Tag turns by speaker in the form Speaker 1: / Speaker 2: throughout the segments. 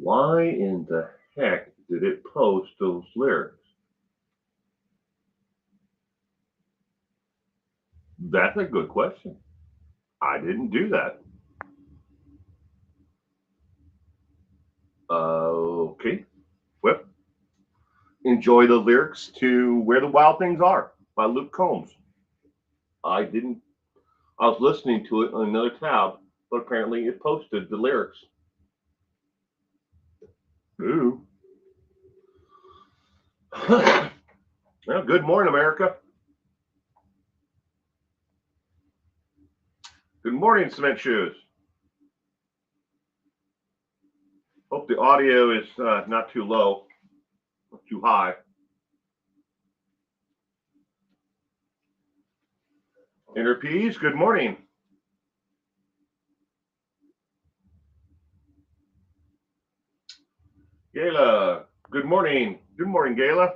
Speaker 1: Why in the heck did it post those lyrics? That's a good question. I didn't do that. Okay. Well, enjoy the lyrics to Where the Wild Things Are by Luke Combs. I didn't, I was listening to it on another tab, but apparently it posted the lyrics. Ooh. Well, good morning, America. Good morning, Cement Shoes. Hope the audio is not too low, or too high. Inner Peas, good morning. Gayla, good morning. Good morning, Gayla.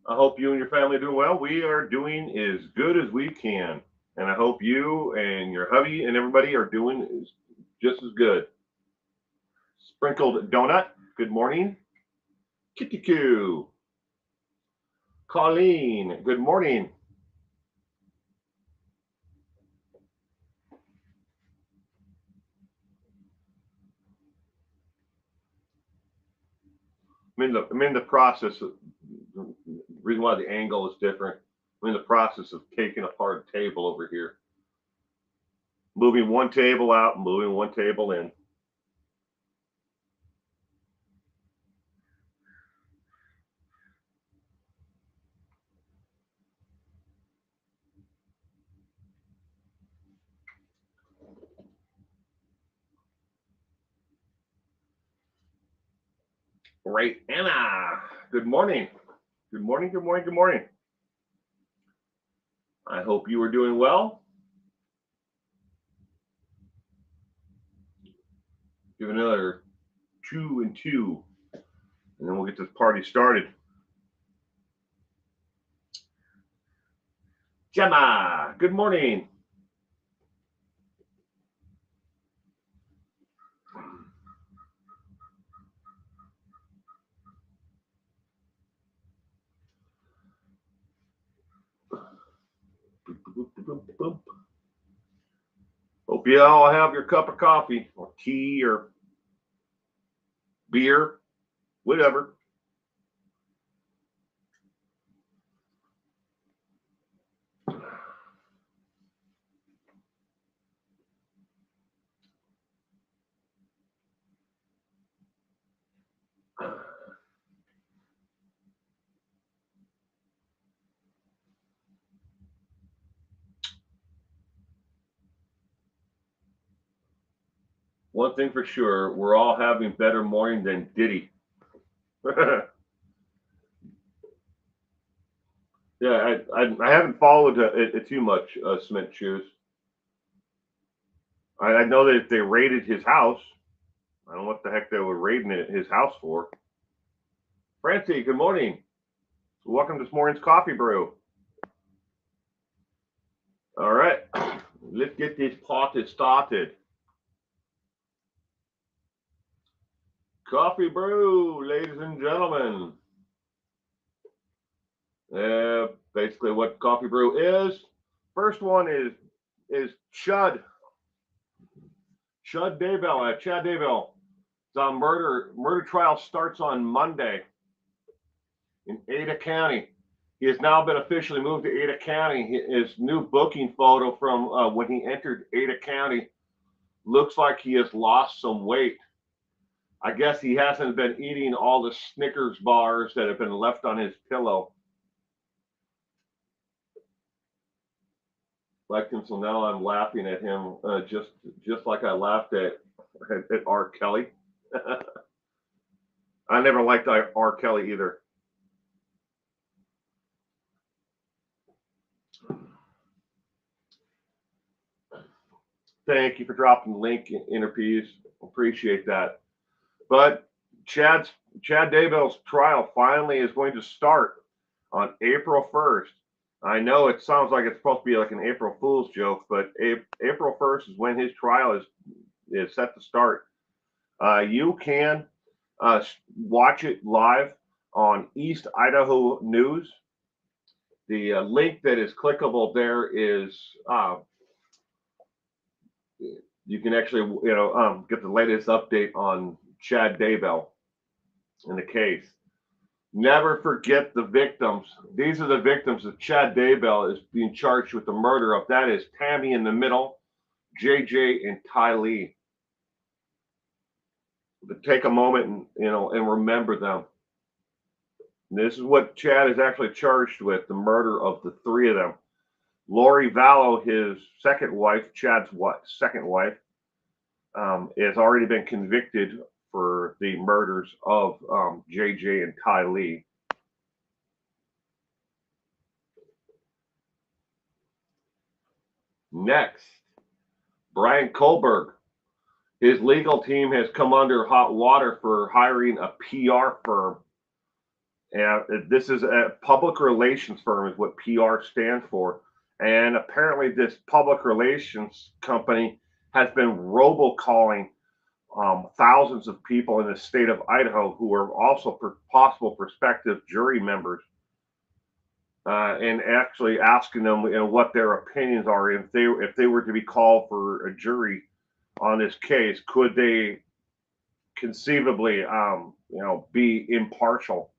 Speaker 1: I hope you and your family are doing well. We are doing as good as we can. And I hope you and your hubby and everybody are doing just as good. Sprinkled Donut, good morning. Kitiku. Colleen, good morning. I'm in the process of the reason why the angle is different. I'm in the process of taking apart a table over here. Moving one table out and moving one table in. Right, Anna. Good morning. Good morning, good morning, good morning. I hope you are doing well. Give another 2 and 2, and then we'll get this party started. Gemma, good morning. Hope you all have your cup of coffee or tea or beer, whatever. One thing for sure, we're all having better morning than Diddy. Yeah, I haven't followed it too much, Cement Shoes. I know that they raided his house. I don't know what the heck they were raiding his house for. Francie, good morning. Welcome to this morning's coffee brew. All right, let's get this party started. Coffee brew, ladies and gentlemen. Basically, what coffee brew is. First one is Chud. Chud Daybell, Chad Daybell. The murder trial starts on Monday in Ada County. He has now been officially moved to Ada County. His new booking photo from when he entered Ada County looks like he has lost some weight. I guess he hasn't been eating all the Snickers bars that have been left on his pillow. Like him, so now I'm laughing at him just like I laughed at R. Kelly. I never liked R. Kelly either. Thank you for dropping the link, Inner Peas. Appreciate that. But Chad Daybell's trial finally is going to start on April 1st. I know it sounds like it's supposed to be like an April Fool's joke, but April 1st is when his trial is set to start. You can watch it live on East Idaho News. The link that is clickable there is you can actually get the latest update on Chad Daybell in the case. Never forget the victims. These are the victims that Chad Daybell is being charged with the murder of. That is Tammy in the middle, JJ, and Ty Lee. But take a moment and remember them. And this is what Chad is actually charged with: the murder of the three of them. Lori Vallow, his second wife, Chad's second wife, has already been convicted for the murders of JJ and Ty Lee. Next, Brian Kohlberg. His legal team has come under hot water for hiring a PR firm. And this is a public relations firm, is what PR stands for. And apparently this public relations company has been robocalling thousands of people in the state of Idaho who are also possible prospective jury members, and actually asking them what their opinions are. If they were to be called for a jury on this case, could they conceivably be impartial?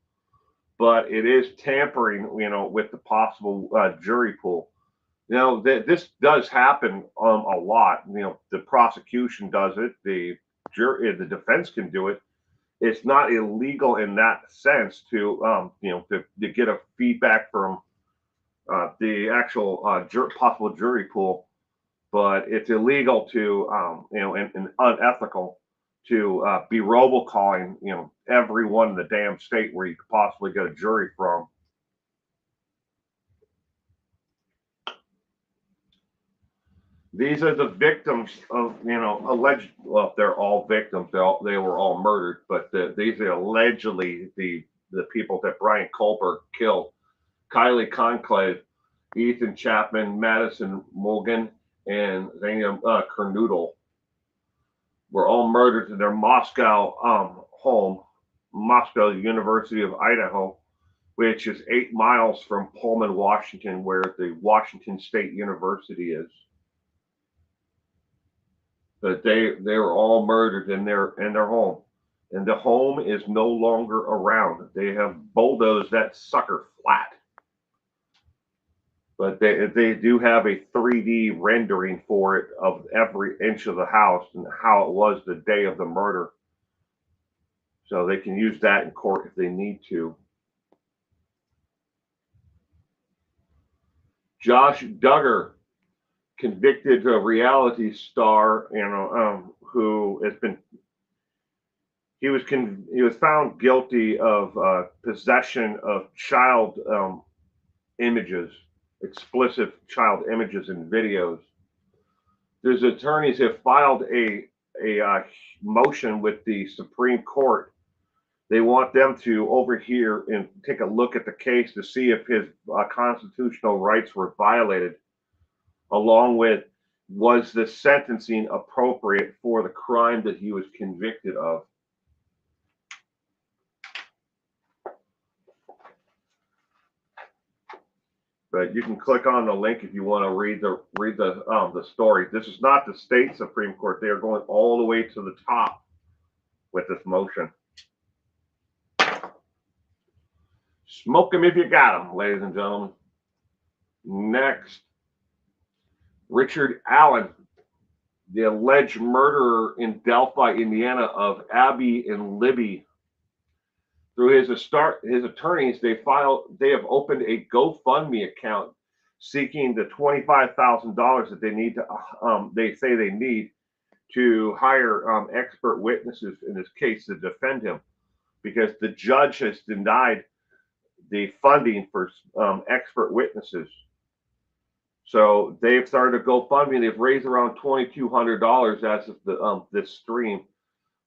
Speaker 1: But it is tampering with the possible jury pool. This does happen a lot. The prosecution does it, the defense can do it. It's not illegal in that sense to get a feedback from the actual possible jury pool, but it's illegal to and unethical to be robocalling everyone in the damn state where you could possibly get a jury from. These are the victims of alleged. Well, they're all victims. They were all murdered, but these are allegedly the people that Brian Kohlberg killed: Kylie Conclave, Ethan Chapman, Madison Morgan, and Zania Kernoodle were all murdered in their Moscow home, Moscow University of Idaho, which is 8 miles from Pullman, Washington, where the Washington State University is. But they were all murdered in their home, and the home is no longer around. They have bulldozed that sucker flat. But they do have a 3D rendering for it of every inch of the house and how it was the day of the murder. So they can use that in court if they need to. Josh Duggar, convicted reality star, who has been he was found guilty of possession of child images, explicit child images and videos. His attorneys have filed a motion with the Supreme Court. They want them to overhear and take a look at the case to see if his constitutional rights were violated, along with, was the sentencing appropriate for the crime that he was convicted of. But you can click on the link if you want to read the story. This is not the state Supreme Court. They are going all the way to the top with this motion. Smoke them if you got them, ladies and gentlemen. Next, Richard Allen, the alleged murderer in Delphi, Indiana, of Abby and Libby. Through his attorneys, they have opened a GoFundMe account seeking the $25,000 that they need to. They say they need to hire expert witnesses in this case to defend him, because the judge has denied the funding for expert witnesses. So they've started a GoFundMe. They've raised around $2,200 as of this stream,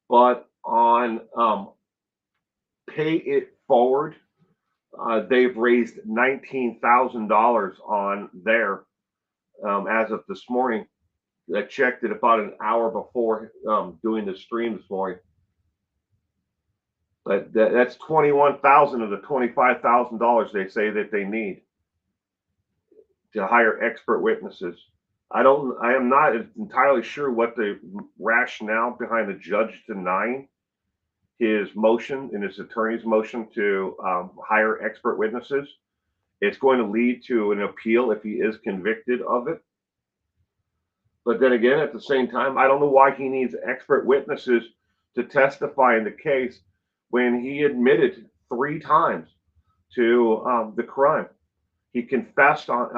Speaker 1: but on Pay It Forward, they've raised $19,000 on there as of this morning. I checked it about an hour before doing the stream this morning. But that's $21,000 of the $25,000 they say that they need to hire expert witnesses. I am not entirely sure what the rationale behind the judge denying his motion and his attorney's motion to hire expert witnesses. It's going to lead to an appeal if he is convicted of it. But then again, at the same time, I don't know why he needs expert witnesses to testify in the case when he admitted 3 times to the crime. He confessed on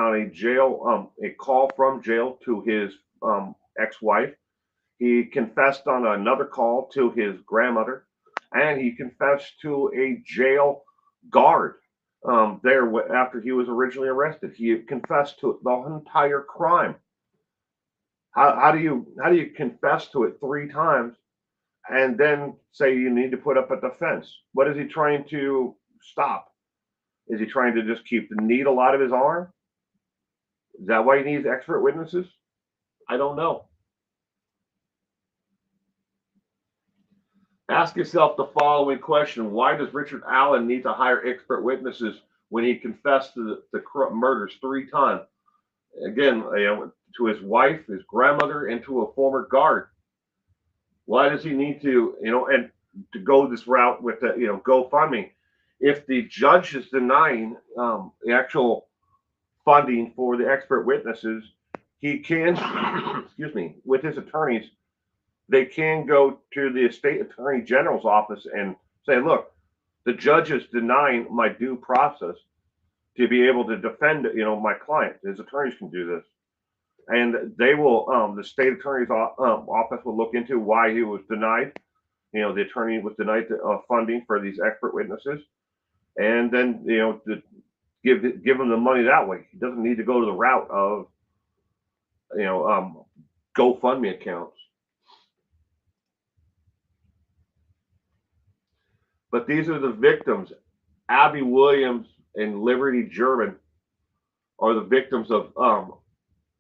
Speaker 1: a call from jail to his ex-wife. He confessed on another call to his grandmother, and he confessed to a jail guard there after he was originally arrested. He confessed to the entire crime. How do you confess to it 3 times and then say you need to put up a defense? What is he trying to stop? Is he trying to just keep the needle out of his arm? Is that why he needs expert witnesses? I don't know. Ask yourself the following question. Why does Richard Allen need to hire expert witnesses when he confessed to the murders 3 times? Again, to his wife, his grandmother, and to a former guard. Why does he need to, and to go this route with the, GoFundMe? If the judge is denying the actual funding for the expert witnesses, he can, excuse me, with his attorneys, they can go to the state attorney general's office and say, look, the judge is denying my due process to be able to defend, my client. His attorneys can do this. And they will, the state attorney's office will look into why he was denied. The attorney was denied funding for these expert witnesses. And then, to give him the money that way. He doesn't need to go to the route of, GoFundMe accounts. But these are the victims. Abby Williams and Liberty German are the victims of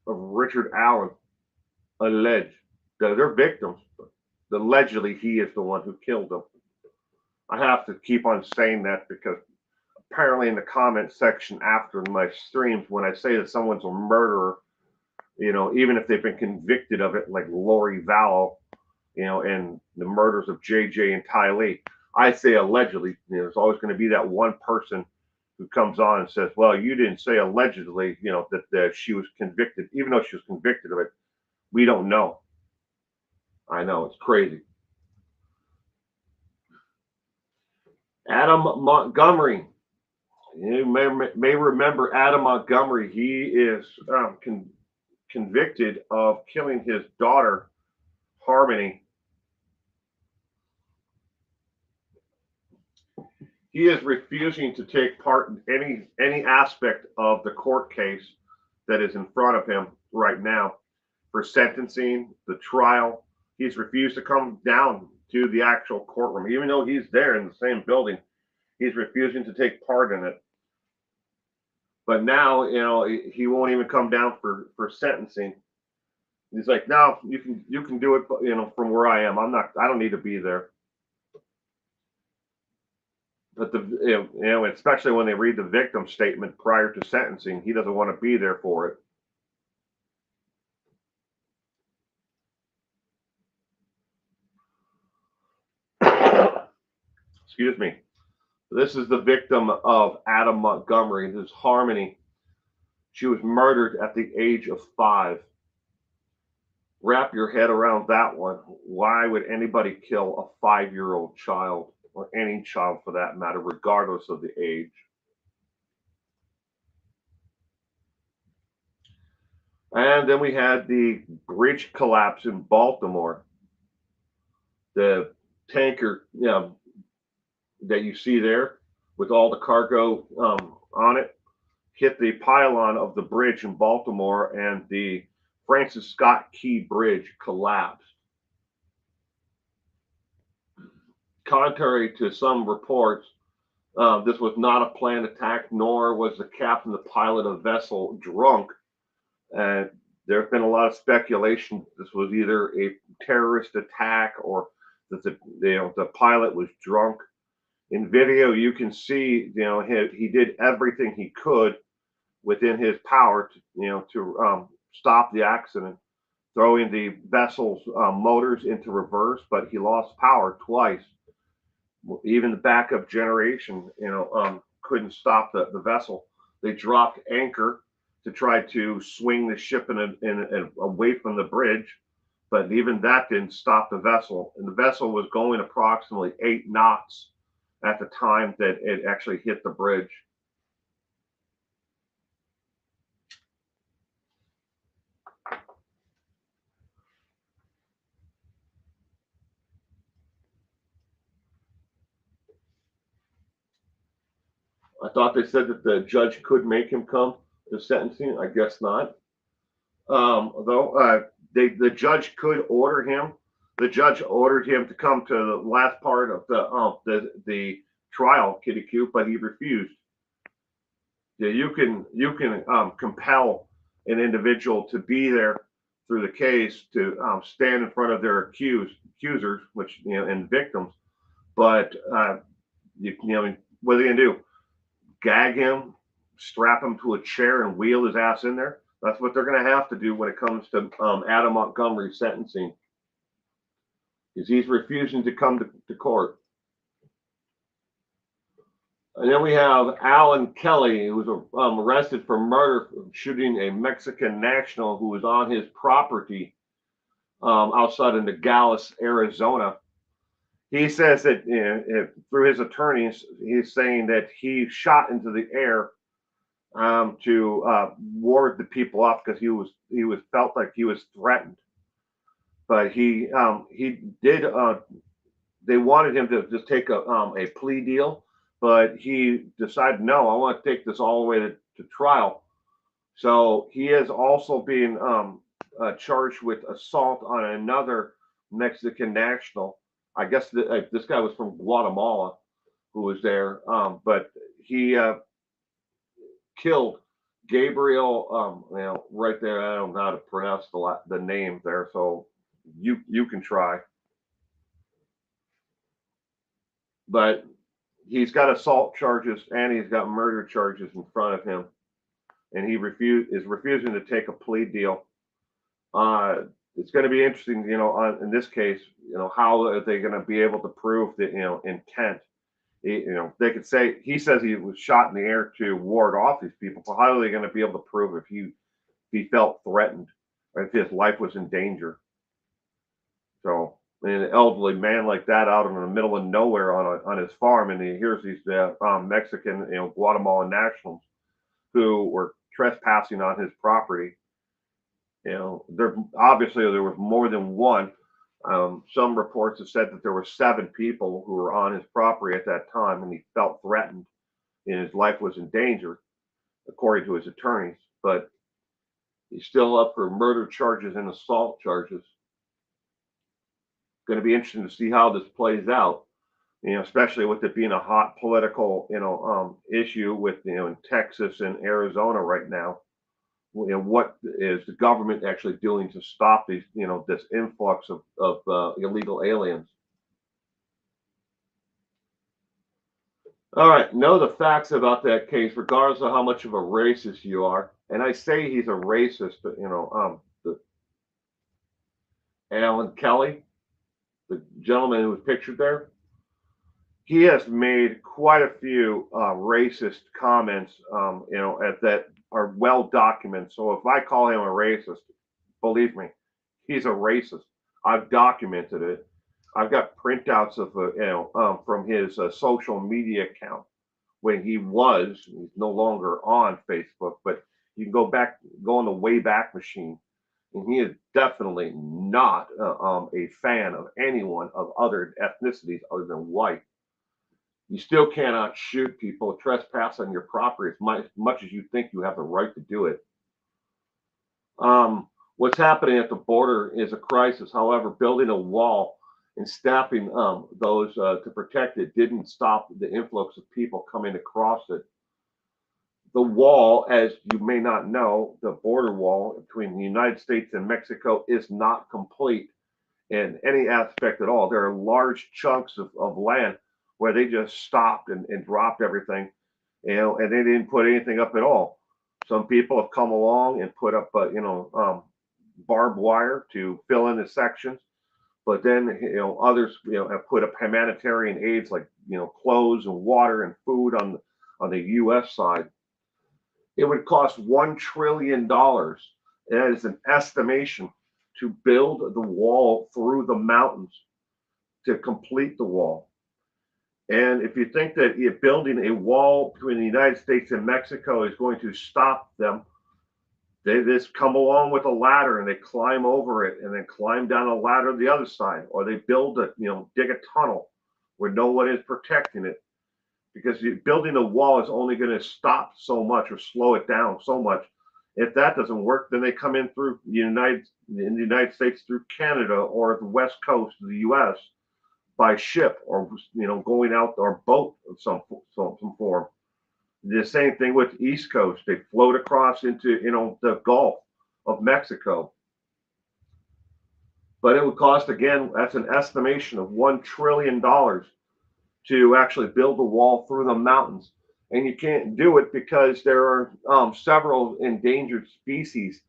Speaker 1: Richard Allen, alleged. They're victims. Allegedly, he is the one who killed them. I have to keep on saying that because apparently in the comment section after my streams, when I say that someone's a murderer, even if they've been convicted of it, like Lori Vallow, and the murders of JJ and Ty Lee, I say allegedly. There's always going to be that one person who comes on and says, well, you didn't say allegedly, that she was convicted. Even though she was convicted of it, we don't know. I know, it's crazy. Adam Montgomery. You may remember Adam Montgomery. He is convicted of killing his daughter, Harmony. He is refusing to take part in any aspect of the court case that is in front of him right now for sentencing, the trial. He's refused to come down to the actual courtroom, even though he's there in the same building. He's refusing to take part in it. But now, he won't even come down for sentencing. He's like, no, you can do it, from where I am. I don't need to be there. But especially when they read the victim statement prior to sentencing, he doesn't want to be there for it. Excuse me. This is the victim of Adam Montgomery. This is Harmony. She was murdered at the age of 5. Wrap your head around that one. Why would anybody kill a 5-year-old child, or any child for that matter, regardless of the age? And then we had the bridge collapse in Baltimore. The tanker, that you see there with all the cargo on it, hit the pylon of the bridge in Baltimore, and the Francis Scott Key Bridge collapsed. Contrary to some reports, this was not a planned attack, nor was the captain, the pilot of the vessel, drunk. There's been a lot of speculation this was either a terrorist attack or that the pilot was drunk. In video, you can see he did everything he could within his power to stop the accident, throwing the vessel's motors into reverse, but he lost power twice. Even the backup generation, couldn't stop the vessel. They dropped anchor to try to swing the ship in away from the bridge, but even that didn't stop the vessel. And the vessel was going approximately 8 knots at the time that it actually hit the bridge. I thought they said that the judge could make him come to sentencing. I guess not. Though the judge could order him. The judge ordered him to come to the last part of the trial, Kitty Q, but he refused. Yeah, you can compel an individual to be there through the case to stand in front of their accusers, which and victims, but what are they gonna do? Gag him, strap him to a chair, and wheel his ass in there? That's what they're gonna have to do when it comes to Adam Montgomery's sentencing, because he's refusing to come to court. And then we have Alan Kelly, who was arrested for murder, shooting a Mexican national who was on his property outside of Nogales, Arizona. He says that through his attorneys, he's saying that he shot into the air to ward the people off because he was felt like he was threatened. But he did. They wanted him to just take a plea deal, but he decided, no, I want to take this all the way to trial. So he is also being charged with assault on another Mexican national. I guess this guy was from Guatemala who was there, but he killed Gabriel. Right there, I don't know how to pronounce the name there, so you can try. But he's got assault charges and he's got murder charges in front of him, and he is refusing to take a plea deal. It's going to be interesting, in this case, how are they going to be able to prove the intent? They could say he says he was shot in the air to ward off these people, but how are they going to be able to prove if he felt threatened or if his life was in danger? So an elderly man like that out in the middle of nowhere on his farm, and he hears these Mexican, Guatemalan nationals who were trespassing on his property. There was more than one. Some reports have said that there were 7 people who were on his property at that time, and he felt threatened, and his life was in danger, according to his attorneys. But he's still up for murder charges and assault charges. Going to be interesting to see how this plays out, especially with it being a hot political, issue with, in Texas and Arizona right now. What is the government actually doing to stop these, this influx of illegal aliens? All right, know the facts about that case, regardless of how much of a racist you are. And I say he's a racist, but Alan Kelly, the gentleman who was pictured there, he has made quite a few racist comments, that are well documented. So if I call him a racist, believe me, he's a racist. I've documented it. I've got printouts of from his social media account when he's no longer on Facebook, but you can go on the Wayback Machine, and he is definitely not a fan of anyone of other ethnicities other than white. You still cannot shoot people, trespass on your property as much as you think you have the right to do it. What's happening at the border is a crisis. However, building a wall and staffing those to protect it didn't stop the influx of people coming across it. the wall, as you may not know, the border wall between the United States and Mexico is not complete in any aspect at all. There are large chunks of land where they just stopped and dropped everything, and they didn't put anything up at all. Some people have come along and put up, barbed wire to fill in the sections, but then others have put up humanitarian aids like clothes and water and food on the U.S. side. It would cost $1 trillion. That is an estimation to build the wall through the mountains to complete the wall. And if you think that building a wall between the United States and Mexico is going to stop them, they just come along with a ladder and they climb over it and then climb down a ladder to the other side, or they build dig a tunnel where no one is protecting it, because building a wall is only going to stop so much or slow it down so much. If that doesn't work, then they come in through in the United States through Canada or the west coast of the U.S. by ship, or going out or boat of some form. The same thing with the East Coast. They float across into the Gulf of Mexico. But it would cost, again, that's an estimation of $1 trillion to actually build a wall through the mountains. And you can't do it because there are several endangered species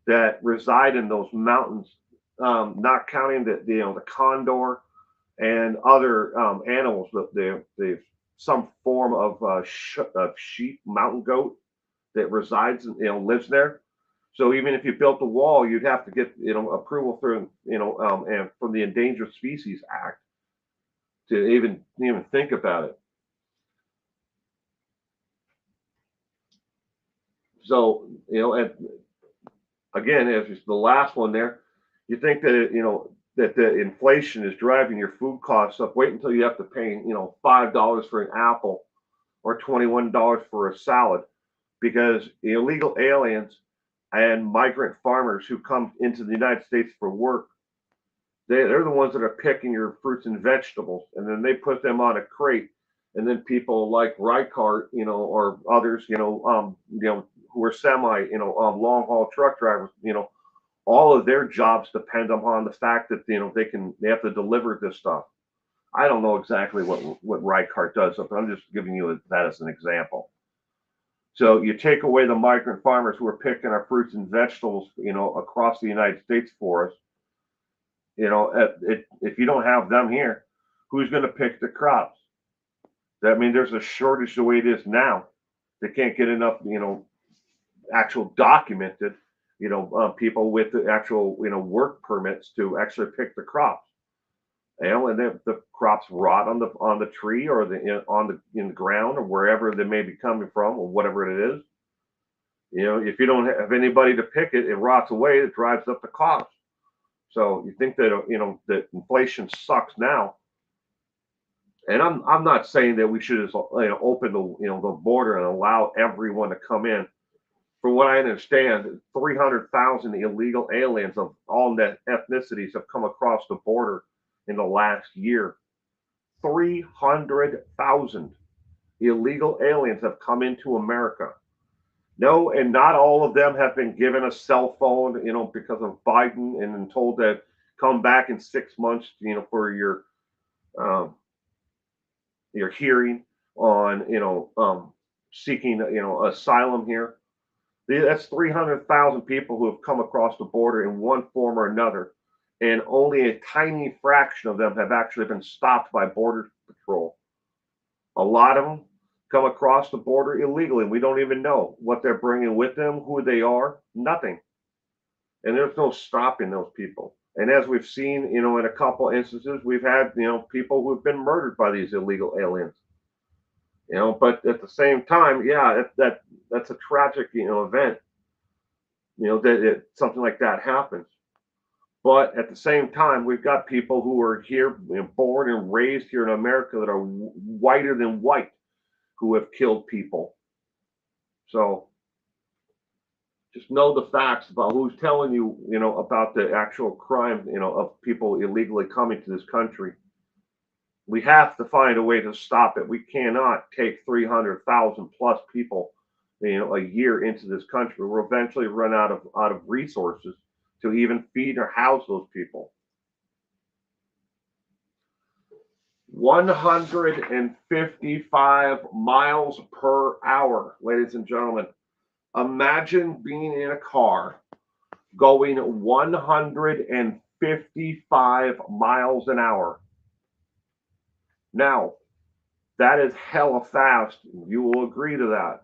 Speaker 1: that reside in those mountains, not counting the condor and other animals. The some form of sheep, mountain goat that resides lives there. So even if you built the wall, you'd have to get approval through and from the Endangered Species Act to even think about it. So and again, as the last one there, you think that that the inflation is driving your food costs up. Wait until you have to pay $5 for an apple or $21 for a salad, because illegal aliens and migrant farmers who come into the United States for work, they're the ones that are picking your fruits and vegetables, and then they put them on a crate, and then people like Rykart, or others, who are long haul truck drivers, all of their jobs depend upon the fact that they have to deliver this stuff. I don't know exactly what Rykart does, but I'm just giving you that as an example. So you take away the migrant farmers who are picking our fruits and vegetables, across the United States for us. If you don't have them here, who's going to pick the crops? That means there's a shortage the way it is now. They can't get enough, actual documented, people with the actual, work permits to actually pick the crops. And the crops rot on the tree, or in the ground, or wherever they may be coming from, or whatever it is. If you don't have anybody to pick it, it rots away. It drives up the cost. So you think that that inflation sucks now, and I'm not saying that we should just open the border and allow everyone to come in. From what I understand, 300,000 illegal aliens of all ethnicities have come across the border in the last year. 300,000 illegal aliens have come into America. No, and not all of them have been given a cell phone, because of Biden, and told that come back in 6 months, for your hearing on, seeking, asylum here. That's 300,000 people who have come across the border in one form or another, and only a tiny fraction of them have actually been stopped by Border Patrol. A lot of them come across the border illegally. We don't even know what they're bringing with them, who they are, nothing. And there's no stopping those people. And as we've seen, in a couple instances, we've had, people who've been murdered by these illegal aliens. But at the same time, yeah, that's a tragic, event, that something like that happens. But at the same time, we've got people who are here, born and raised here in America, that are whiter than white, who have killed people. So just know the facts about who's telling you, about the actual crime, of people illegally coming to this country. We have to find a way to stop it. We cannot take 300,000 plus people, a year into this country. We'll eventually run out of resources to even feed or house those people. 155 miles per hour, ladies and gentlemen. Imagine being in a car going 155 miles an hour. Now, that is hella fast. You will agree to that.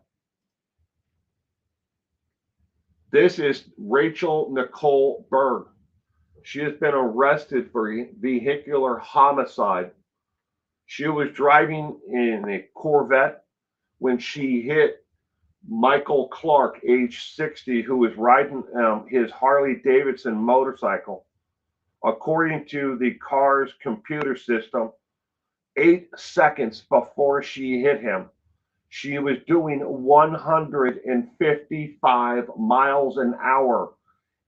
Speaker 1: This is Rachel Nicole Berg. She has been arrested for vehicular homicide. She was driving in a Corvette when she hit Michael Clark, age 60, who was riding his Harley Davidson motorcycle. According to the car's computer system, 8 seconds before she hit him, she was doing 155 miles an hour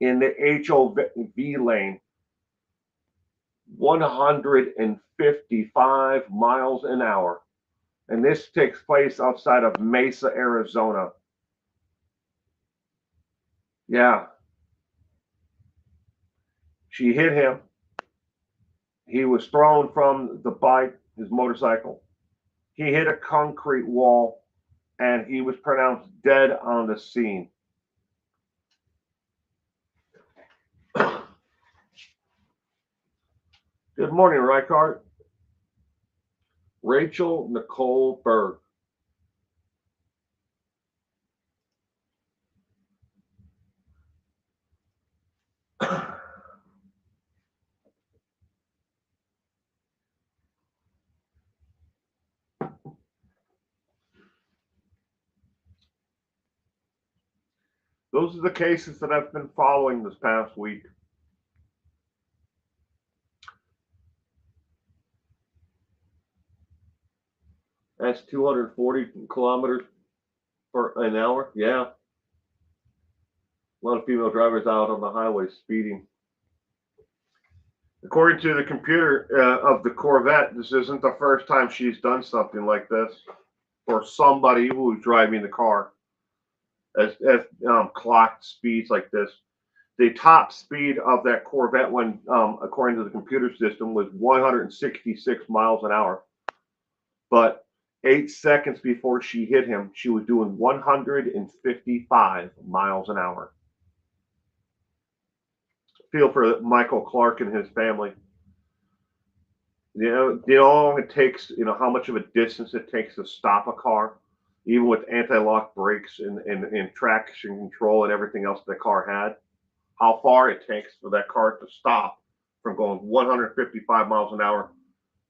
Speaker 1: in the HOV lane. 155 miles an hour. And this takes place outside of Mesa, Arizona. Yeah. She hit him. He was thrown from the bike, his motorcycle. He hit a concrete wall, and he was pronounced dead on the scene. Good morning, Reichart. Rachel Nicole Berg. Those are the cases that I've been following this past week. That's 240 kilometers an hour. Yeah. A lot of female drivers out on the highway speeding. According to the computer of the Corvette, this isn't the first time she's done something like this for somebody who's driving the car as clocked speeds like this. The top speed of that Corvette, when according to the computer system, was 166 miles an hour. But 8 seconds before she hit him, she was doing 155 miles an hour. Feel for Michael Clark and his family. You know how long it takes, how much of a distance it takes to stop a car, even with anti-lock brakes and traction control and everything else the car had. How far it takes for that car to stop from going 155 miles an hour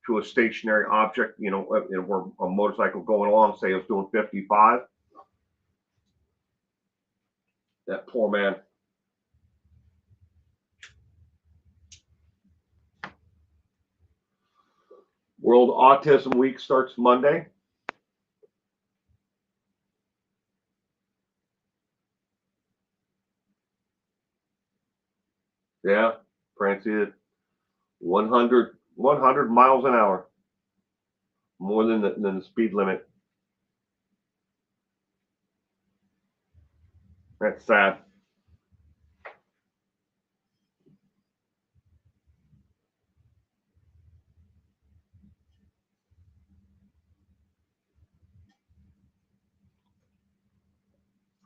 Speaker 1: to a stationary object, where a motorcycle going along, say it's doing 55. That poor man. World Autism Week starts Monday. Yeah, Francie, 100 miles an hour, more than the speed limit. That's sad.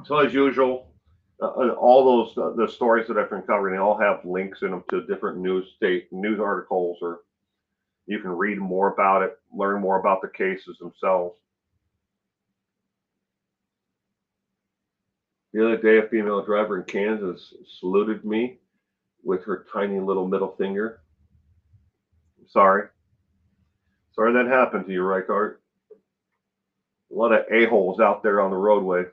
Speaker 1: So as usual, all those the stories that I've been covering, they all have links in them to different news articles, or you can read more about it, learn more about the cases themselves. The other day, a female driver in Kansas saluted me with her tiny little middle finger. Sorry that happened to you, Reichart. A lot of a-holes out there on the roadway.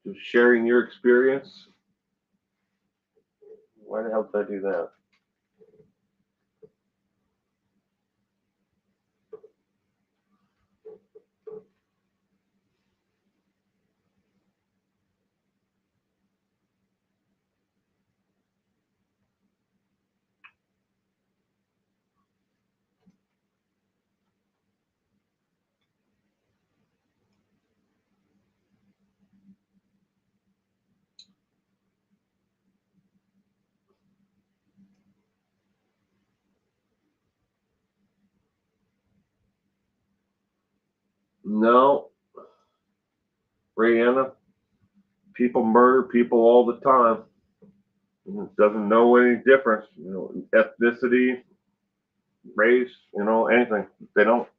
Speaker 1: Just sharing your experience. Why the hell did I do that? No, Rihanna, people murder people all the time. It doesn't know any difference, ethnicity, race, anything. They don't.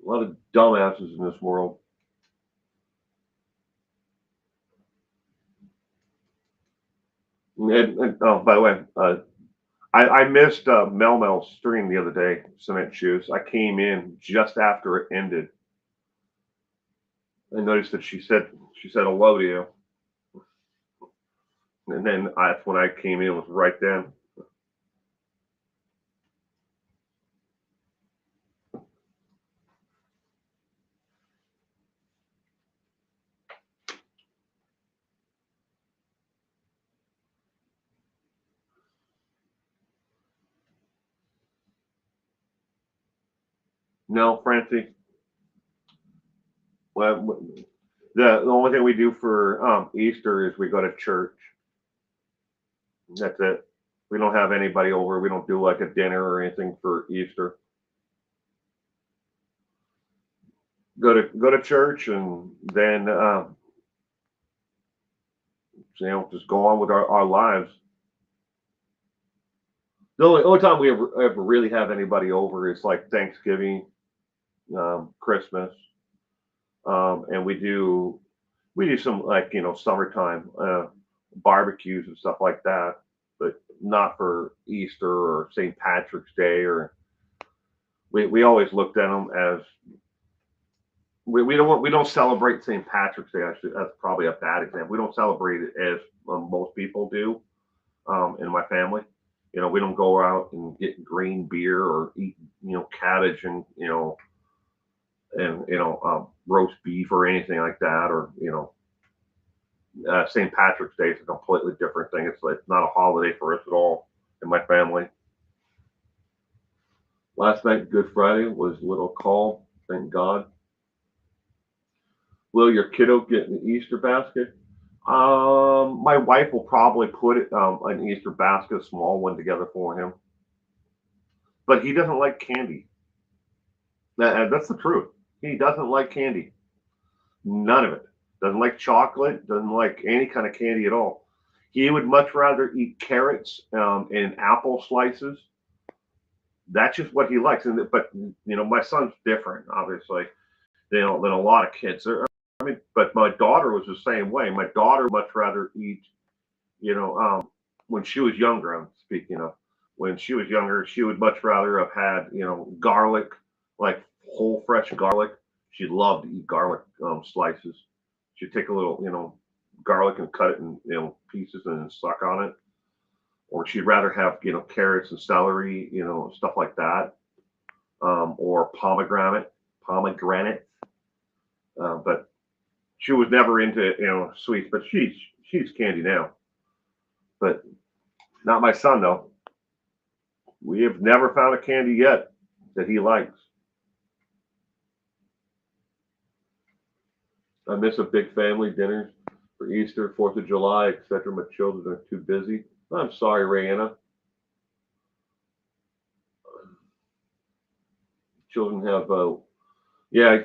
Speaker 1: A lot of dumbasses in this world. Oh, by the way, I missed Mel Mel's stream the other day. Cement shoes. I came in just after it ended. I noticed that she said hello to you, and then that's when I came in was right then. No, Francie. Well, the only thing we do for Easter is we go to church. That's it. We don't have anybody over. We don't do like a dinner or anything for Easter. Go to church and then just go on with our lives. The only time we ever really have anybody over is like Thanksgiving, Christmas, and we do some like summertime barbecues and stuff like that, but not for Easter or St. Patrick's Day. Or we always looked at them as we don't celebrate St. Patrick's Day. Actually, that's probably a bad example. We don't celebrate it as most people do in my family. We don't go out and get green beer or eat cabbage and roast beef or anything like that. Or St. Patrick's Day is a completely different thing. It's not a holiday for us at all in my family. Last night, Good Friday, was a little calm. Thank God. Will your kiddo get an Easter basket? My wife will probably put an Easter basket, a small one, together for him. But he doesn't like candy. That's the truth. He doesn't like candy. None of it. Doesn't like chocolate. Doesn't like any kind of candy at all. He would much rather eat carrots and apple slices. That's just what he likes. But my son's different, obviously, than a lot of kids. But my daughter was the same way. My daughter would much rather eat, you know, when she was younger. I'm speaking of when she was younger, she would much rather have had, garlic, like whole fresh garlic. She loved to eat garlic slices. She'd take a little, garlic and cut it in, pieces and then suck on it. Or she'd rather have, carrots and celery, stuff like that. Or pomegranate. But she was never into, sweets, but she's candy now. But not my son though. We have never found a candy yet that he likes. I miss a big family dinners for Easter, Fourth of July, etc. My children are too busy. I'm sorry, Rayanna. Children have, yeah,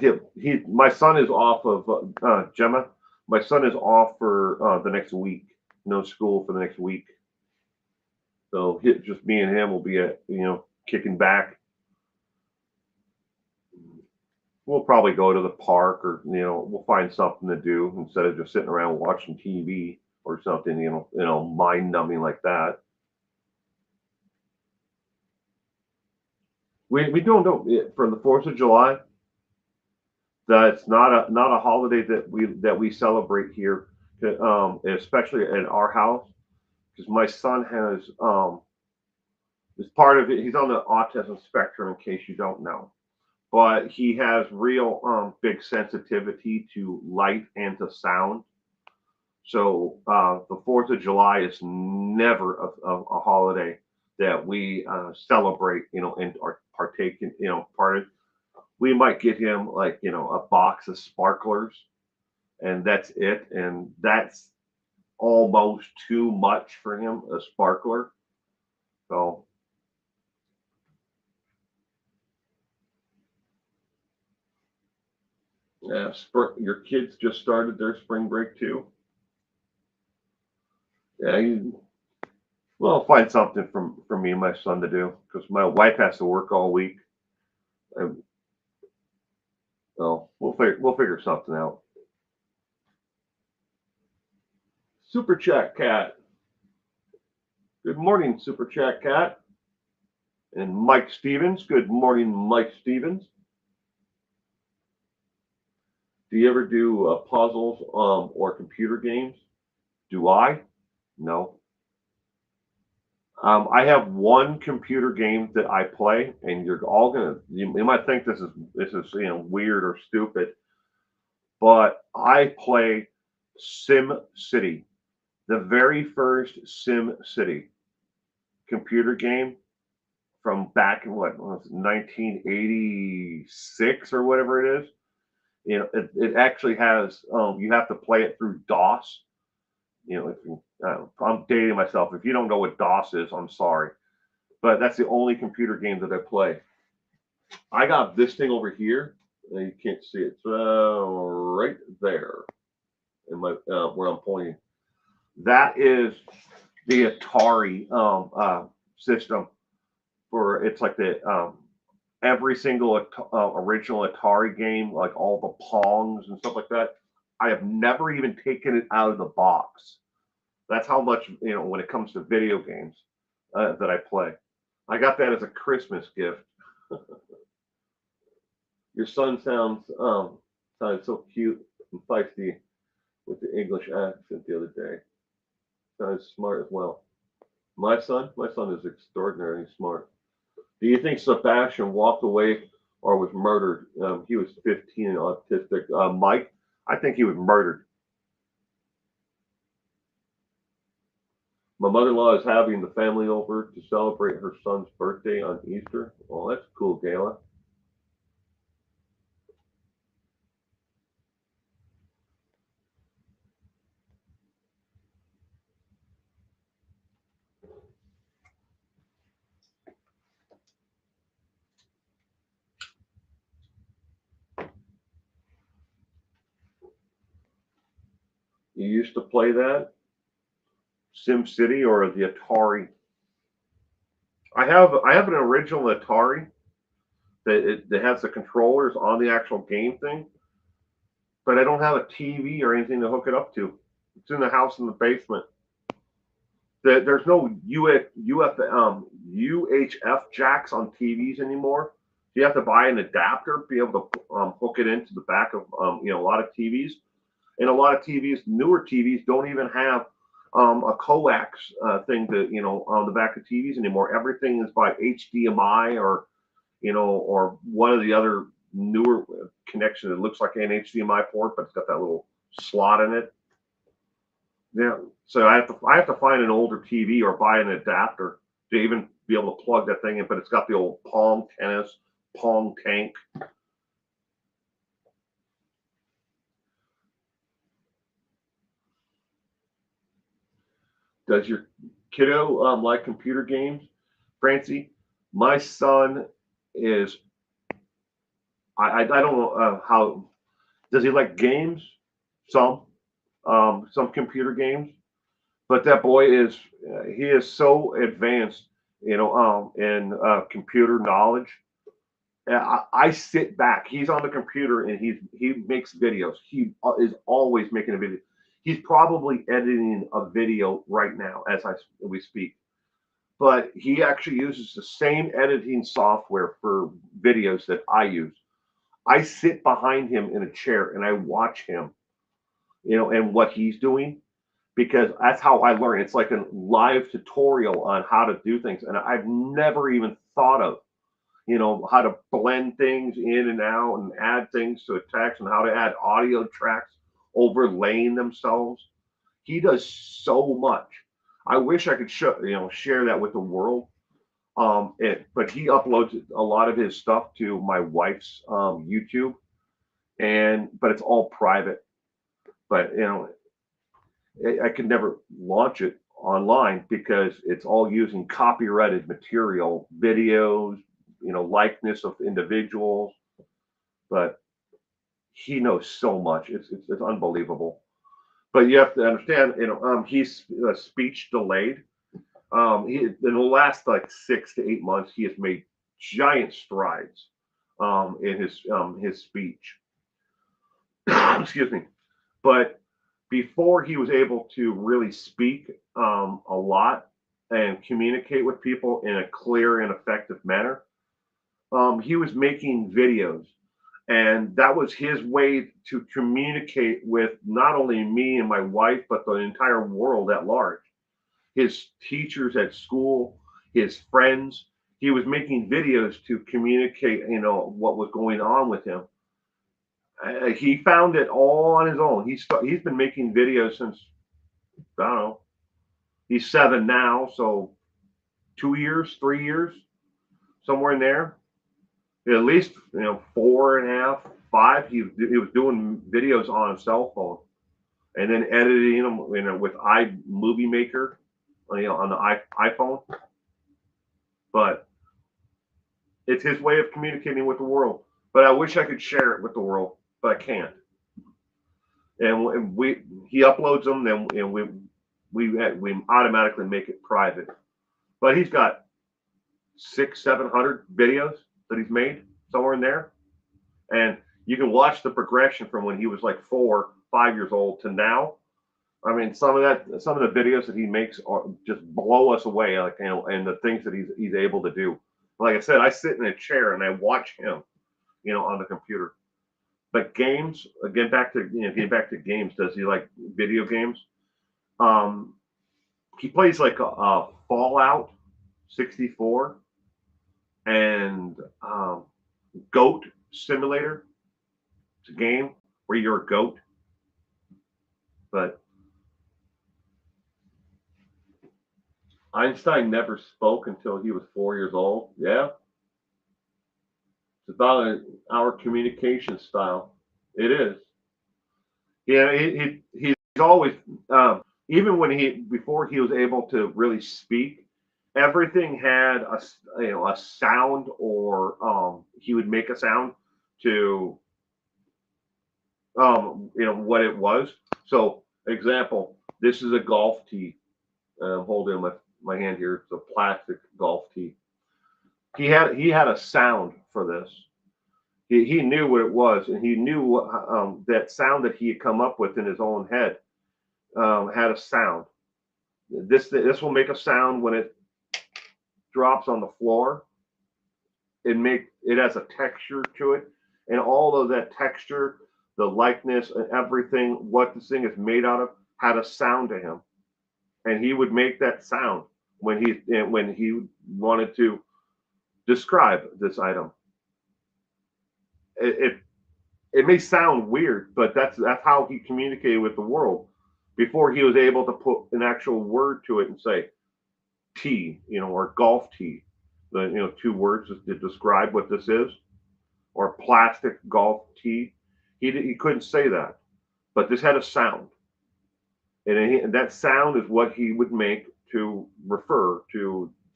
Speaker 1: my son is off of Gemma. My son is off for the next week. No school for the next week. So just me and him will be kicking back. We'll probably go to the park, or we'll find something to do instead of just sitting around watching TV or something, mind numbing like that. We don't know for the 4th of July. That's not a holiday that we celebrate here, especially in our house, because my son has is part of it. He's on the autism spectrum, in case you don't know, but he has real big sensitivity to light and to sound. So the 4th of July is never a holiday that we celebrate, and or partake in, part of. We might get him like a box of sparklers, and that's it, and that's almost too much for him, a sparkler. So Yeah, your kids just started their spring break too. Yeah, well, I'll find something for me and my son to do because my wife has to work all week. And, well, we'll figure something out. Super Chat Cat. Good morning, Super Chat Cat. And Mike Stevens. Good morning, Mike Stevens. Do you ever do puzzles or computer games? Do I? No. I have one computer game that I play, and you're all gonna you might think this is weird or stupid, but I play Sim City, the very first Sim City computer game from back in what was it, 1986 or whatever it is. It actually has you have to play it through DOS. If you, I'm dating myself. If you don't know what DOS is, I'm sorry, but that's the only computer game that I play. I got this thing over here. You can't see it. It's right there in my where I'm pointing. That is the Atari system for it's like the every single original Atari game, like all the Pongs and stuff like that. I have never even taken it out of the box. That's how much when it comes to video games that I play. I got that as a Christmas gift. Your son sounded so cute and feisty with the English accent the other day. Sounds smart as well. My son is extraordinarily smart. Do you think Sebastian walked away or was murdered? He was 15 and autistic. Mike, I think he was murdered. My mother-in-law is having the family over to celebrate her son's birthday on Easter. Well, that's cool, Gayla. You used to play that Sim City or the Atari? I have an original Atari that has the controllers on the actual game thing, but I don't have a TV or anything to hook it up to. It's in the house in the basement. There's no UHF jacks on TVs anymore. You have to buy an adapter to be able to hook it into the back of a lot of TVs. And a lot of TVs, newer TVs, don't even have a coax thing to on the back of TVs anymore. Everything is by HDMI or one of the other newer connection that looks like an HDMI port, but it's got that little slot in it. Yeah, so I have to find an older TV or buy an adapter to even be able to plug that thing in. But it's got the old Pong tennis, Pong tank. Does your kiddo like computer games, Francie? My son is. I don't know how. Does he like games? Some computer games. But that boy he is so advanced, in computer knowledge. I sit back. He's on the computer and he makes videos. He is always making a video. He's probably editing a video right now as we speak. But he actually uses the same editing software for videos that I use. I sit behind him in a chair and I watch him, and what he's doing because that's how I learn. It's like a live tutorial on how to do things. And I've never even thought of, how to blend things in and out and add things to a text and how to add audio tracks overlaying themselves. He does so much. I wish I could share that with the world. But he uploads a lot of his stuff to my wife's YouTube, but it's all private. But I could never launch it online because it's all using copyrighted material, videos, likeness of individuals. But he knows so much. It's unbelievable. But you have to understand, he's speech delayed. In the last like 6 to 8 months, he has made giant strides in his speech. Excuse me. But before he was able to really speak a lot and communicate with people in a clear and effective manner, he was making videos. And that was his way to communicate with not only me and my wife, but the entire world at large. His teachers at school, his friends. He was making videos to communicate, what was going on with him. He found it all on his own. He's been making videos since, I don't know. He's 7 now, so 2 years, 3 years, somewhere in there. At least 4.5, 5. He was doing videos on a cell phone, and then editing them, with iMovie Maker, on the iPhone. But it's his way of communicating with the world. But I wish I could share it with the world, but I can't. And he uploads them, then we automatically make it private. But he's got 600-700 videos that he's made somewhere in there, and you can watch the progression from when he was like 4, 5 years old to now. I mean, some of the videos that he makes just blow us away, like, and the things that he's able to do. Like I said, I sit in a chair and I watch him, on the computer. But games, getting back to games, does he like video games? He plays like a Fallout 64 and Goat Simulator. It's a game where you're a goat. But Einstein never spoke until he was 4 years old. Yeah. It's about our communication style. It is. Yeah, he's always, even before he was able to really speak, everything had a sound, or he would make a sound to what it was. So, example, this is a golf tee. I'm holding my hand here. It's a plastic golf tee. He had a sound for this. He knew what it was, and he knew that sound that he had come up with in his own head had a sound. This will make a sound when it drops on the floor. It has a texture to it, and all of that texture, the likeness, and everything, what this thing is made out of, had a sound to him, and he would make that sound when he wanted to describe this item. It may sound weird, but that's how he communicated with the world before he was able to put an actual word to it and say tee, or golf tee, the 2 words to describe what this is, or plastic golf tee. He couldn't say that, but this had a sound, and that sound is what he would make to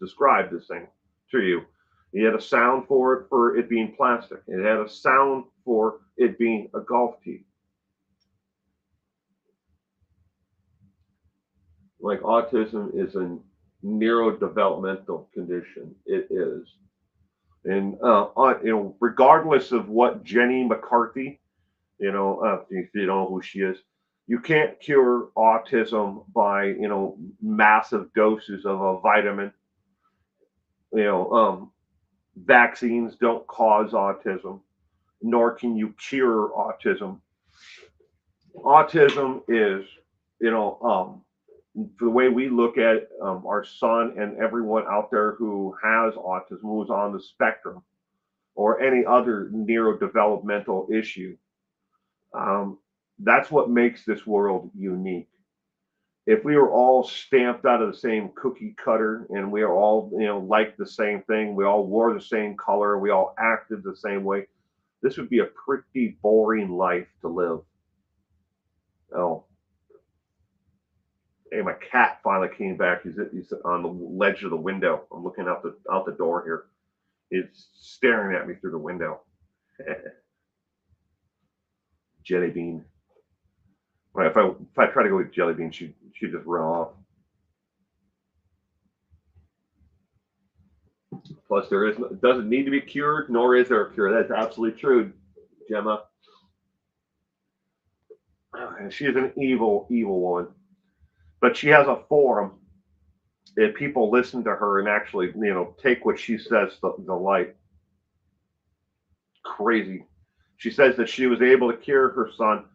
Speaker 1: describe this thing to you. He had a sound for it being plastic. It had a sound for it being a golf tee. Like, autism is a neurodevelopmental condition. It is. And, regardless of what Jenny McCarthy, if you don't know who she is, you can't cure autism by, massive doses of a vitamin. Vaccines don't cause autism, nor can you cure autism. Autism is, the way we look at our son and everyone out there who has autism, who's on the spectrum, or any other neurodevelopmental issue. That's what makes this world unique. If we were all stamped out of the same cookie cutter, and we are all, like the same thing, we all wore the same color, we all acted the same way, this would be a pretty boring life to live. Oh, hey, my cat finally came back. He's on the ledge of the window. I'm looking out the door here. It's staring at me through the window. Jelly Bean. Right, if I try to go with Jelly Bean, she'd just run off. Plus, it doesn't need to be cured, nor is there a cure. That's absolutely true, Gemma. And she is an evil, evil woman. But she has a forum. If people listen to her and actually, take what she says to light. Crazy. She says that she was able to cure her son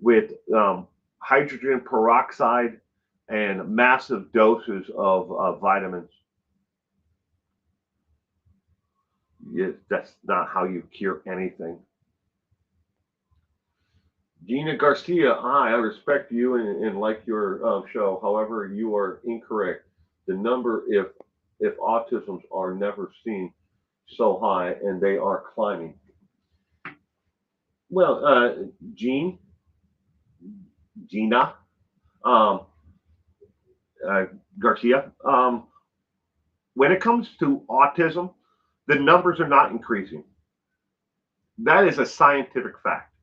Speaker 1: with hydrogen peroxide and massive doses of vitamins. That's not how you cure anything. Gina Garcia, hi, I respect you and like your show. However, you are incorrect. The number, if autisms are never seen so high, and they are climbing. Well, Gina Garcia, when it comes to autism, the numbers are not increasing. That is a scientific fact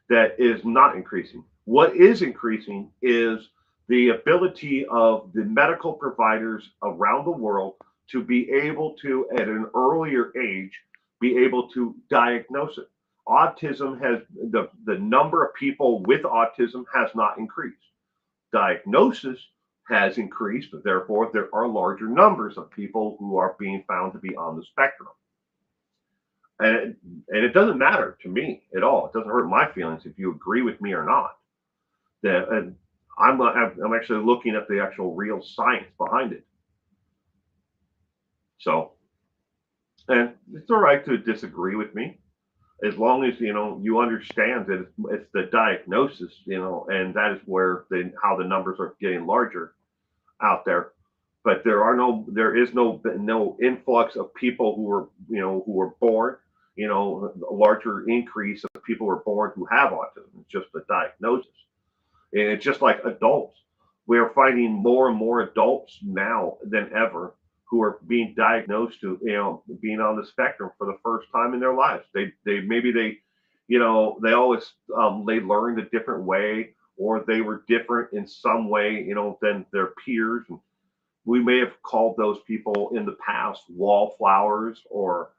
Speaker 1: that is not increasing. What is increasing is the ability of the medical providers around the world to be able to, at an earlier age, be able to diagnose it. Autism has the number of people with autism has not increased. Diagnosis has increased, therefore there are larger numbers of people who are being found to be on the spectrum. And it doesn't matter to me at all. It doesn't hurt my feelings if you agree with me or not. And I'm actually looking at the actual real science behind it. So, and it's all right to disagree with me, as long as you understand that it's the diagnosis, and that is where how the numbers are getting larger out there. But there is no influx of people who were born, a larger increase of people who are born who have autism. It's just the diagnosis. And it's just like adults. We are finding more and more adults now than ever who are being diagnosed to, being on the spectrum for the first time in their lives. They always they learned a different way, or they were different in some way, than their peers. And we may have called those people in the past wallflowers or,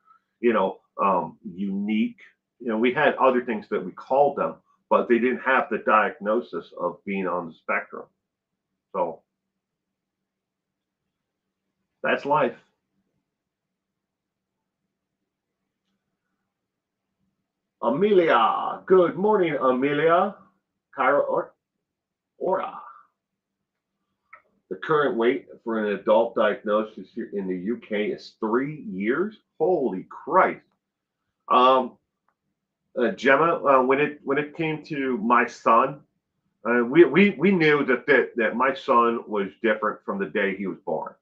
Speaker 1: unique. We had other things that we called them, but they didn't have the diagnosis of being on the spectrum. So that's life. Amelia, good morning, Amelia. Kyra Ora. The current wait for an adult diagnosis here in the UK is 3 years. Holy Christ! Gemma, when it came to my son, we knew that my son was different from the day he was born.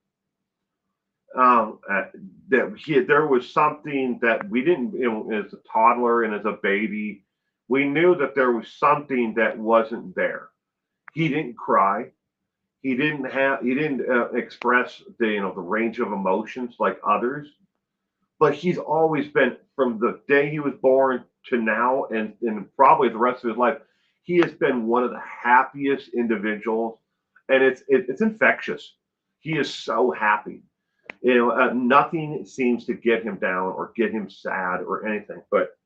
Speaker 1: There was something that we didn't, as a toddler and as a baby, we knew that there was something that wasn't there. He didn't cry. He didn't express the range of emotions like others. But he's always been, from the day he was born to now, and probably the rest of his life, he has been one of the happiest individuals, and it's infectious. He is so happy. Nothing seems to get him down or get him sad or anything. But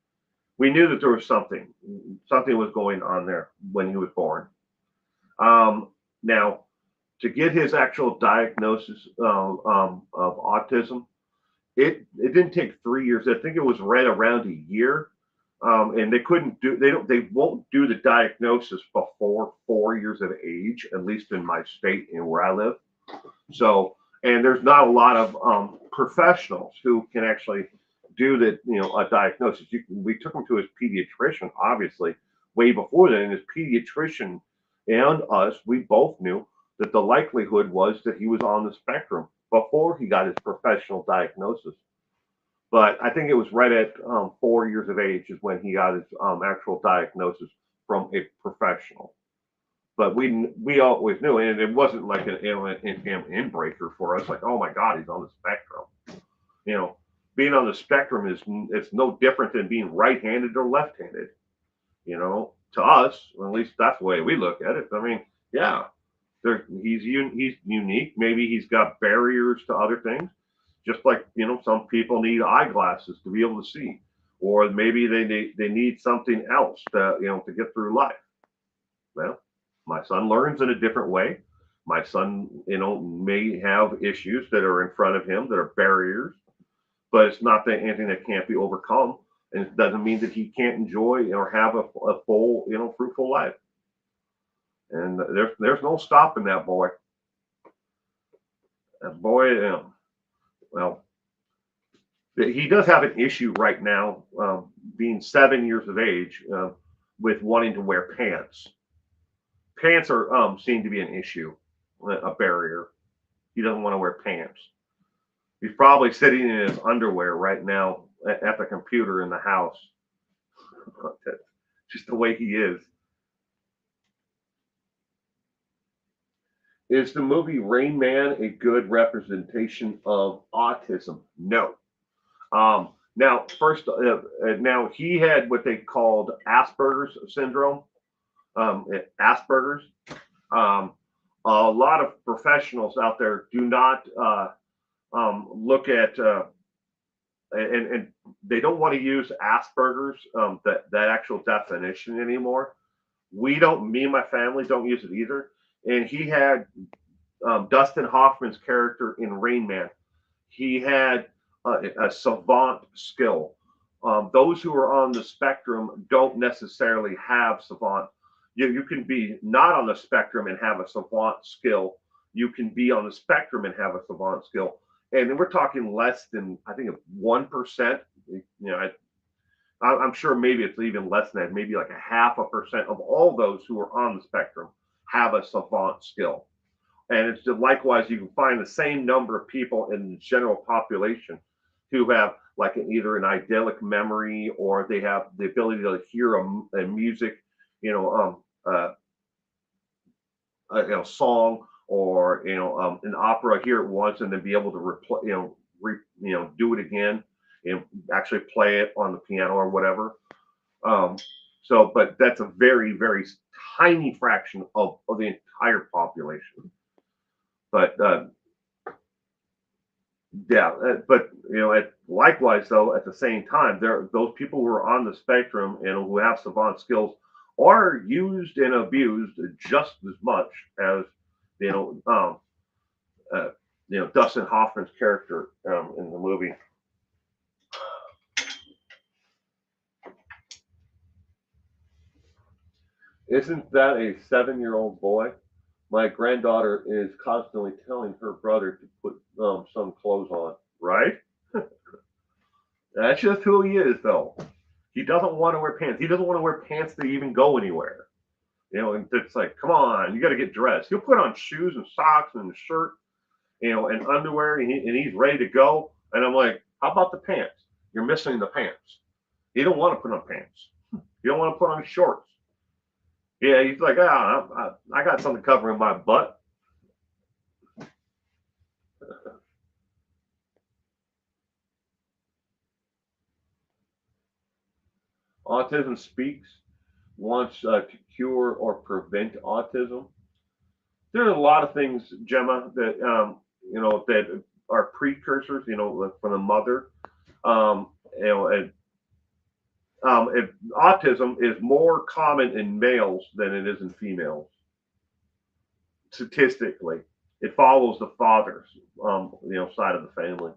Speaker 1: we knew that there was something was going on there when he was born. Now, to get his actual diagnosis of autism, it didn't take 3 years. I think it was right around a year. And they won't do the diagnosis before 4 years of age, at least in my state and where I live. So, and there's not a lot of professionals who can actually do a diagnosis. We took him to his pediatrician, obviously, way before that. And his pediatrician and us, we both knew that the likelihood was that he was on the spectrum before he got his professional diagnosis. But I think it was right at 4 years of age is when he got his actual diagnosis from a professional. But we always knew, and it wasn't like an inbreaker for us. Like, oh my God, he's on the spectrum. Being on the spectrum it's no different than being right-handed or left-handed. to us, at least that's the way we look at it. I mean, yeah, he's unique. Maybe he's got barriers to other things, just like some people need eyeglasses to be able to see, or maybe they need something else to get through life. Well, my son learns in a different way. My son, may have issues that are in front of him that are barriers, but it's not that anything that can't be overcome. And it doesn't mean that he can't enjoy or have a full, fruitful life. And there's no stopping that boy. That boy, well, he does have an issue right now, being 7 years of age, with wanting to wear pants. Pants are seem to be an issue, a barrier. He doesn't want to wear pants. He's probably sitting in his underwear right now at the computer in the house. That's just the way he is. Is the movie Rain Man a good representation of autism? No. Now, first, now he had what they called Asperger's syndrome. Asperger's. A lot of professionals out there do not look at and they don't want to use Asperger's, that actual definition anymore. Me and my family don't use it either. And he had Dustin Hoffman's character in Rain Man. He had a savant skill. Those who are on the spectrum don't necessarily have savant. You can be not on the spectrum and have a savant skill. You can be on the spectrum and have a savant skill. And then we're talking less than, I think, 1%. I'm sure maybe it's even less than that. Maybe like 0.5% of all those who are on the spectrum have a savant skill. And it's likewise, you can find the same number of people in the general population who have like either an idyllic memory, or they have the ability to hear a music, a song, or an opera, hear it once and then be able to do it again and actually play it on the piano or whatever. But that's a very, very tiny fraction of the entire population. But likewise though, at the same time, those people who are on the spectrum and who have savant skills are used and abused just as much as Dustin Hoffman's character in the movie. Isn't that a 7-year-old boy? My granddaughter is constantly telling her brother to put some clothes on, right? That's just who he is, though. He doesn't want to wear pants. He doesn't want to wear pants to even go anywhere. And it's like, come on, you got to get dressed. He'll put on shoes and socks and a shirt, and underwear, and he's ready to go. And I'm like, how about the pants? You're missing the pants. You don't want to put on pants. You don't want to put on shorts. Yeah, he's like, I got something covering my butt. Autism Speaks wants to cure or prevent autism. There's a lot of things, Gemma, that that are precursors, from the mother. If autism is more common in males than it is in females. Statistically, it follows the father's, side of the family.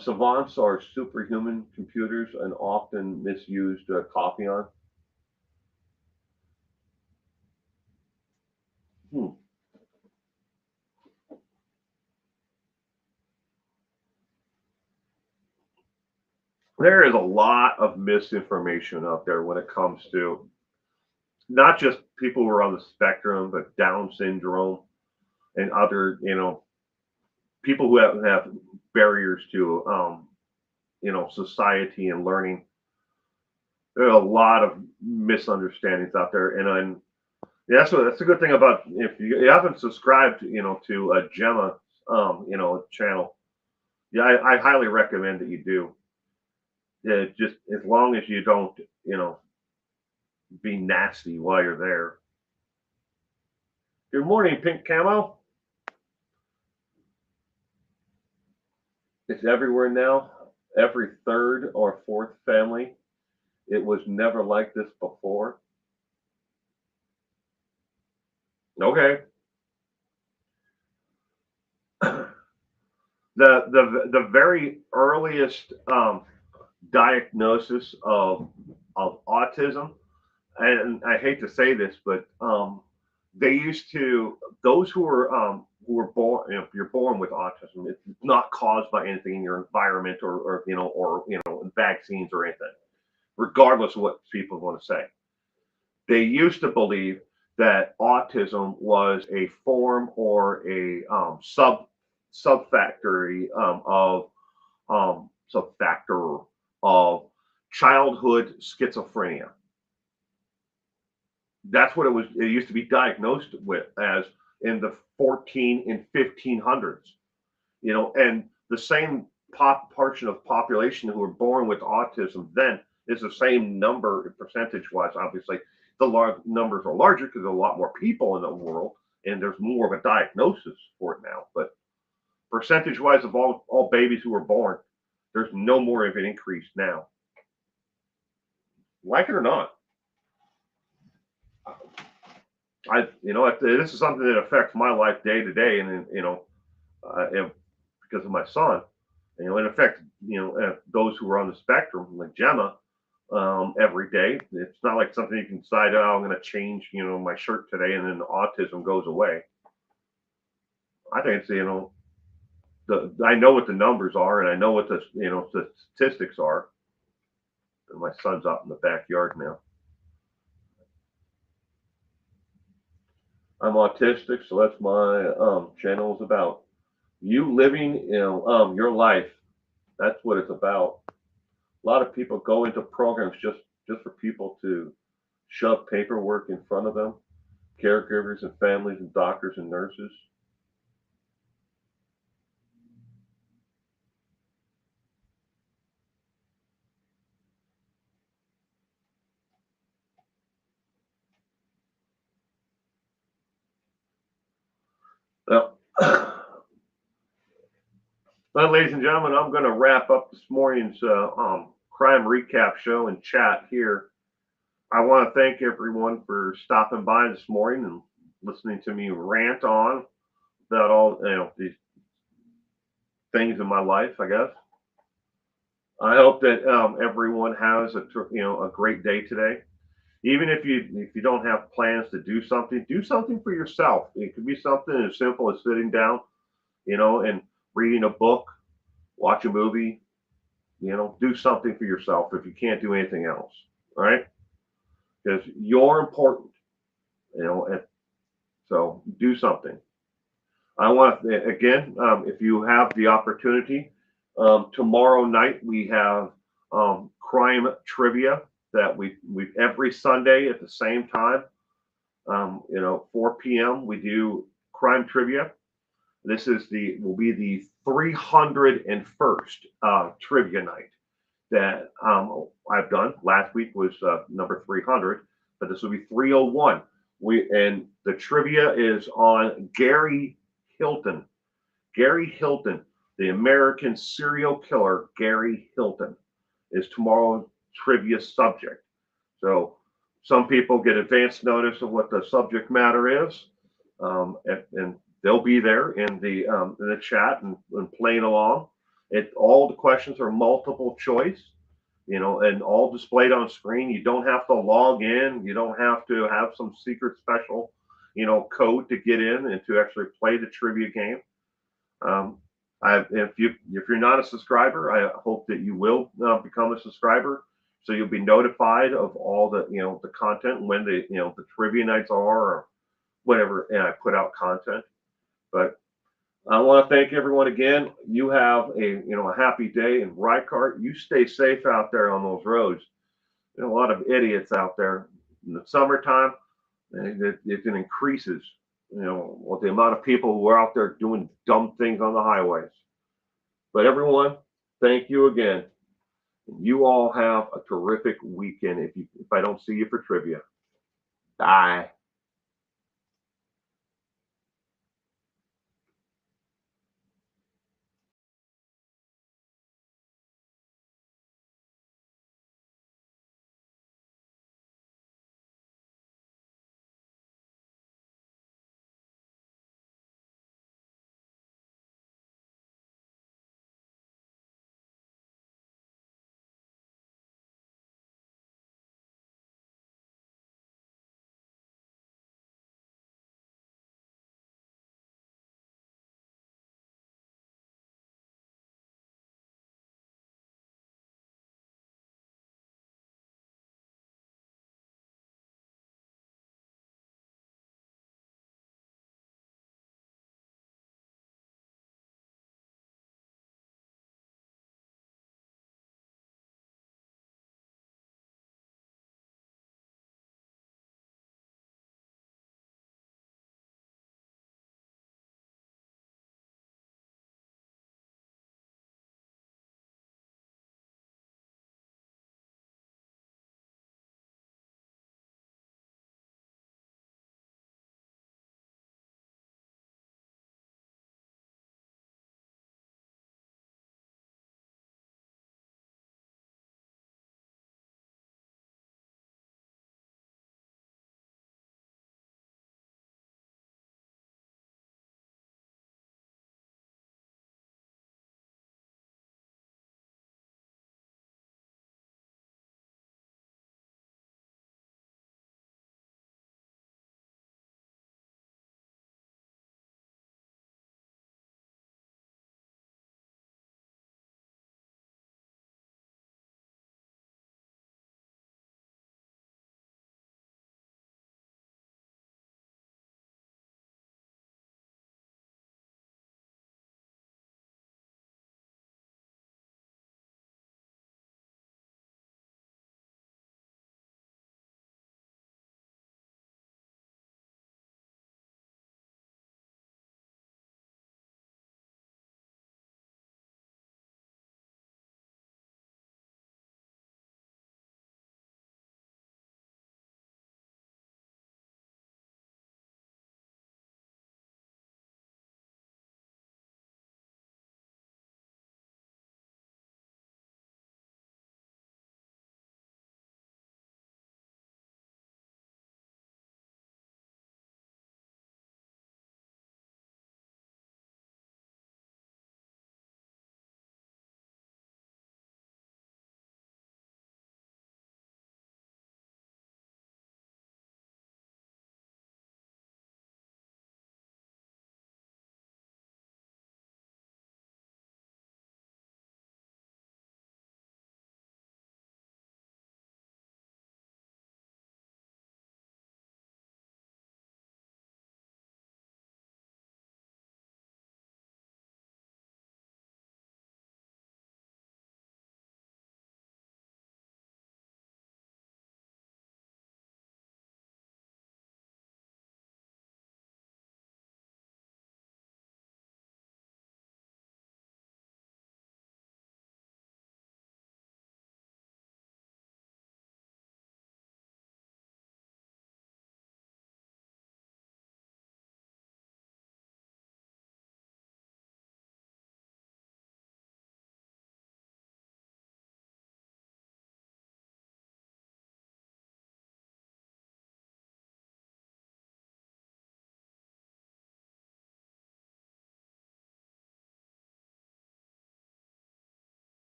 Speaker 1: Savants are superhuman computers and often misused to copy on. There is a lot of misinformation out there when it comes to not just people who are on the spectrum, but Down syndrome and other, people who have barriers to, society and learning. There are a lot of misunderstandings out there, and that's a good thing about, if you haven't subscribed, to Gemma's, channel. Yeah, I highly recommend that you do. Yeah, just as long as you don't, be nasty while you're there. Good morning, Pink Camo. It's everywhere now. Every third or fourth family. It was never like this before. Okay. The very earliest diagnosis of autism, and I hate to say this, but they used to, those who were born, if you're born with autism, it's not caused by anything in your environment or vaccines or anything, regardless of what people want to say. They used to believe that autism was a form or a subfactory subfactor of childhood schizophrenia. That's what it was. It used to be diagnosed with as in the 14 and 1500s. And the same portion of population who were born with autism then is the same number percentage wise. Obviously, the numbers are larger because there are a lot more people in the world, and there's more of a diagnosis for it now. But percentage wise of all babies who were born, there's no more of an increase now. Like it or not, this is something that affects my life day to day, and because of my son, it affects those who are on the spectrum, like Gemma, every day. It's not like something you can decide, oh, I'm going to change, my shirt today, and then the autism goes away. I think it's, I know what the numbers are, and I know what the statistics are. And my son's out in the backyard now. I'm autistic, so that's my channel is about. You living, your life. That's what it's about. A lot of people go into programs just for people to shove paperwork in front of them, caregivers and families and doctors and nurses. Well, well, ladies and gentlemen, I'm going to wrap up this morning's crime recap show and chat here. I want to thank everyone for stopping by this morning and listening to me rant on about all these things in my life, I guess. I hope that everyone has a great day today. Even if you don't have plans to do something for yourself. It could be something as simple as sitting down, and reading a book, watch a movie, do something for yourself if you can't do anything else. All right, because you're important, and so do something. I want to, again, if you have the opportunity, tomorrow night we have crime trivia that we every Sunday at the same time. 4 p.m. we do crime trivia. This will be the 301st trivia night that I've done. Last week was number 300, but this will be 301. And the trivia is on Gary Hilton. Gary Hilton, the American serial killer, Gary Hilton, is tomorrow's trivia subject. So some people get advance notice of what the subject matter is, and they'll be there in the chat and playing along. All the questions are multiple choice, and all displayed on screen. You don't have to log in. You don't have to have some secret special, code to get in and to actually play the trivia game. If you're not a subscriber, I hope that you will become a subscriber, so you'll be notified of all the content when the trivia nights are or whatever, and I put out content. But I want to thank everyone again. You have a happy day, and Rykart, you stay safe out there on those roads. There's a lot of idiots out there in the summertime, and it increases. With the amount of people who are out there doing dumb things on the highways. But everyone, thank you again. You all have a terrific weekend. If I don't see you for trivia, bye.